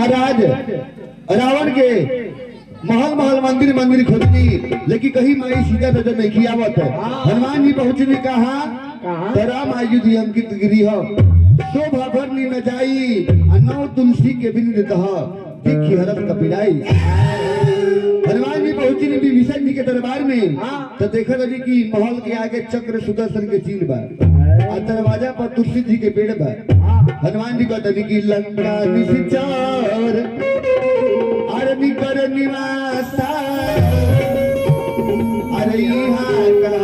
महाराज रावण के महल महल मंदिर मंदिर खोजनी, लेकिन कहीं माई सीता नजर नहीं किया आवत है। हनुमान जी पहुंचने कहा राम आयुध अंकित गृह शोभा भरनी न जाई, नौ तुलसी के बिन दह देखी हरत कपिड़ाई। हनुमान जी पहुंची विभीषण जी के दरबार में, तो देखा जी कि महल के आगे चक्र सुदर्शन के चिन्ह बा, दरवाजा पर तुलसी जी के पेड़ बा। हनुमान जी कहते कि लंका निश्चर अरनी कर निवासा, अरे यहाँ का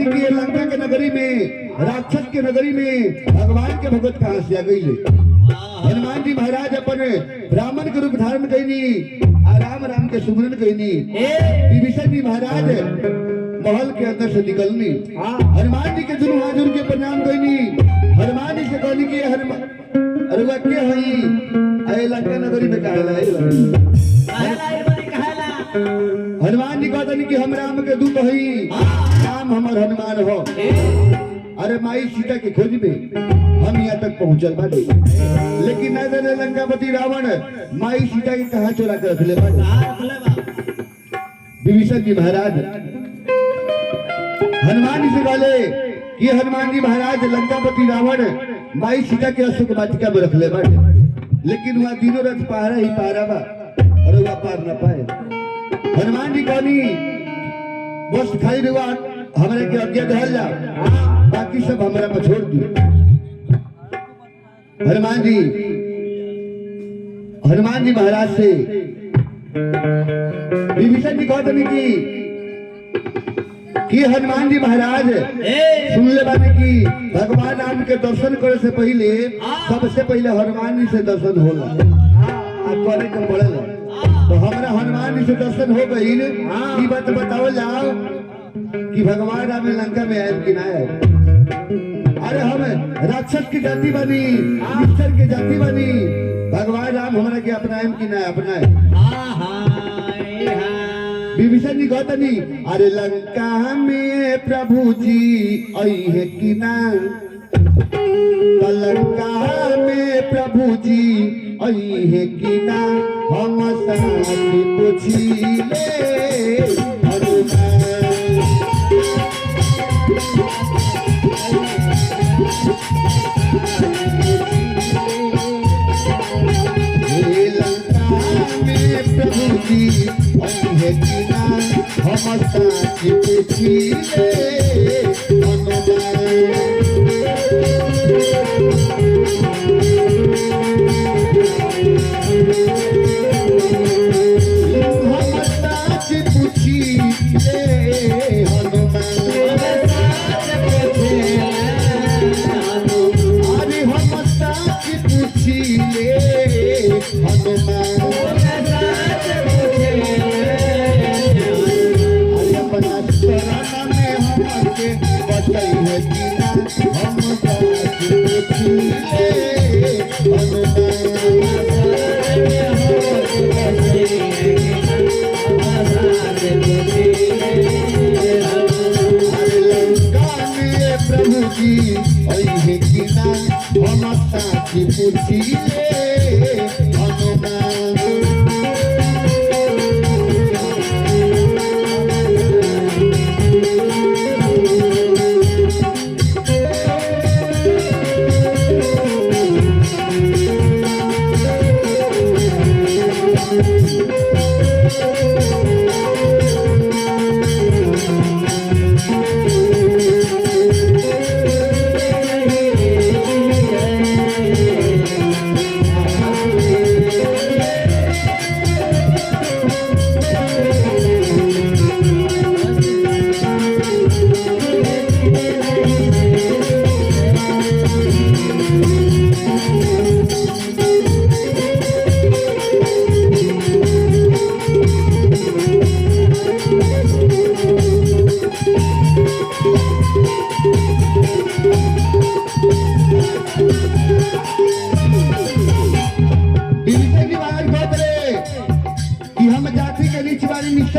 की लंका के नगरी में, राक्षस के नगरी में भगवान के भगत कहां से आ गई ले। हनुमान जी महाराज अपने ब्राह्मण के रूप धारण कईनी, राम राम के सुमरन कईनी। विभीषण जी महाराज महल के अंदर से निकलनी, हनुमान जी के जुर्म हाजुर के प्रणाम कईनी। हनुमान जी से कहनी कि अरे वह के हई अरे लंका नगरी में हनुमान जी कहते कि हम राम के दूत हई, नाम हमर हनुमान हो। अरे माई सीता के खोज में हम यहाँ तक पहुंचल बाटे, लेकिन न जाने लंकापति रावण माई सीता के कहां चोरा कर रखले बाटे। विभीषण जी महाराज हनुमान जी से बोले कि हनुमान जी महाराज लंकापति रावण माई सीता के अशोक वाटिका में रखले बाटे, लेकिन वहां दिनों रात पहरा ही पहरा बा और वह पार न पाए। हनुमान जी कहनी बस खाई रुआ हमारे के आज्ञा दहल जा, बाकी सब हमारा पर छोड़ दी। हनुमान जी महाराज से विभीषण जी कहते कि हनुमान जी महाराज सुन ले बानी कि भगवान राम के दर्शन करे से पहले सबसे पहले हनुमान जी से दर्शन होला, आप करे के पड़ेला। तो हमारा हनुमान जी से दर्शन हो गई, ये बात बताओ जाओ कि भगवान राम लंका में आए कि ना आए। अरे हम राक्षस की जाति बनी, निश्चर की जाति बनी, भगवान राम हमारा के अपनाए कि ना अपनाए। विभीषण जी गौतमी अरे लंका में प्रभु जी आई है कि ना, लंका में प्रभु जी आई है कि ना, हम साथी पूछी ले हनुमान। लंका में प्रभु जी आई है कि ना, हम साथी पूछी ले हनुमान।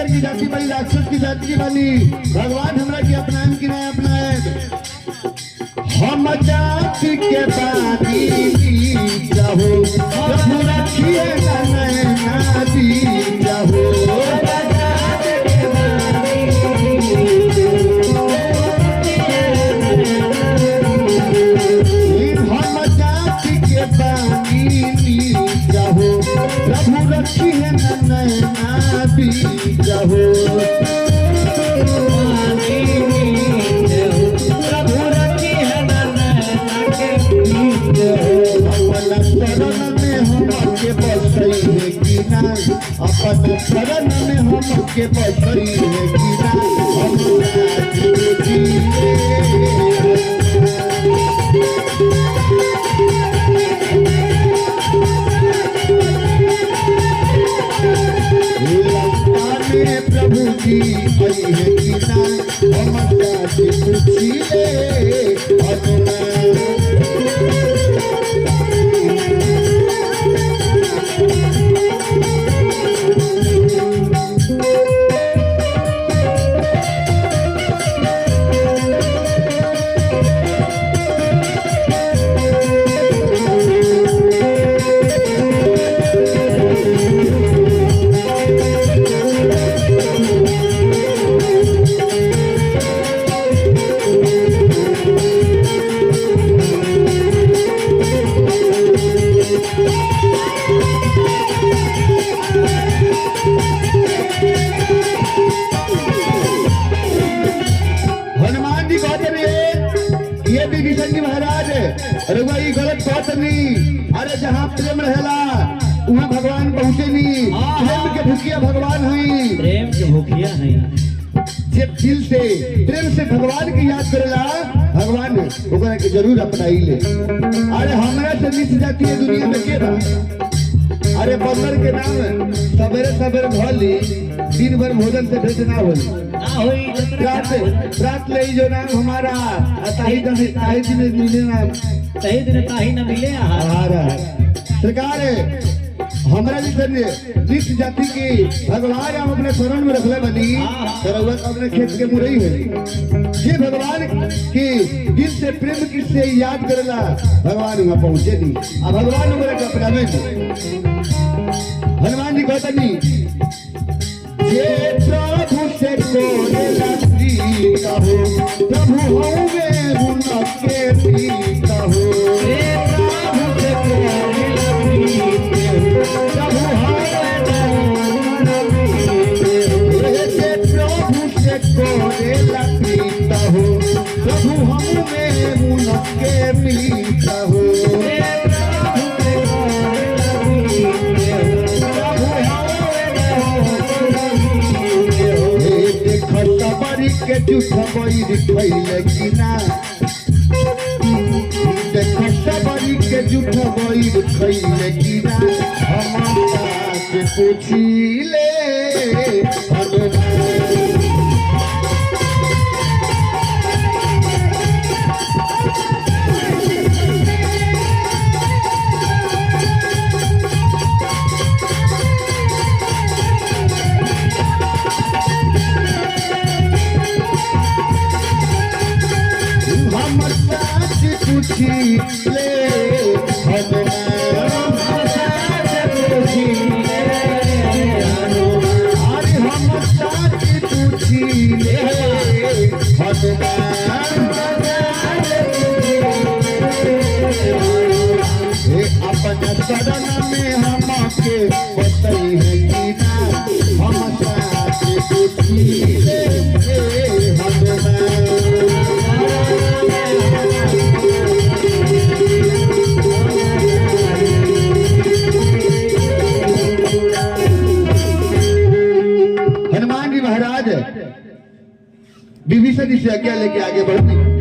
की जाति बनी, राक्षस की जाति की बनी, भगवान हमरा की अपनाएं कि नहीं अपनाएं। हम जाति के बानी रहो प्रभु रखिए नैना दी रहो हम जाति के बानी रहो प्रभु रखिए नैना दी रहो अपन शरण में हम के बसई है कि ना हम प्रभु जी आई है कि ना हम जाति पूछी अरे भाई गलत बात नहीं। अरे जहाँ प्रेम रहेला वहाँ भगवान पहुँचे नहीं। प्रेम के भूखिया भगवान हैं। प्रेम के भूखिया हैं। जब दिल से प्रेम से भगवान की याद करेला भगवान ओकरा के जरूर अपनाई ले। अरे हमरा से मिट जाती है दुनिया में के बा। अरे बंदर के नाम सवेरे सवेरे भली दिन भर भोजन से भेज ना होई रात ले जो नाम हमारा ताही दिन मिले नाम ताही न मिले सरकार हमरा जिस जाति की भगवान हम अपने शरण में रखले बनी अपने खेत के मुरई है ये भगवान की दिल से प्रेम किससे याद करेला भगवान वहाँ पहुंचे नहीं। अब भगवान मेरे अपना में हनुमान जी कहते नहीं ये प्रभु से कहो प्रभु होवे उनके पीता हो प्रभु से कोरेला पीता हो प्रभु हमें उनके पीता हो के झूठा बैर खैले कि ना देखो सबरी के झूठा बैर खैले कि ना हम से पूछिले अपना शरण में हम के बतई है कि ना हम साथ पूछिले हनुमान जी महाराज विभीषण से आज्ञा लेके आगे बढ़ती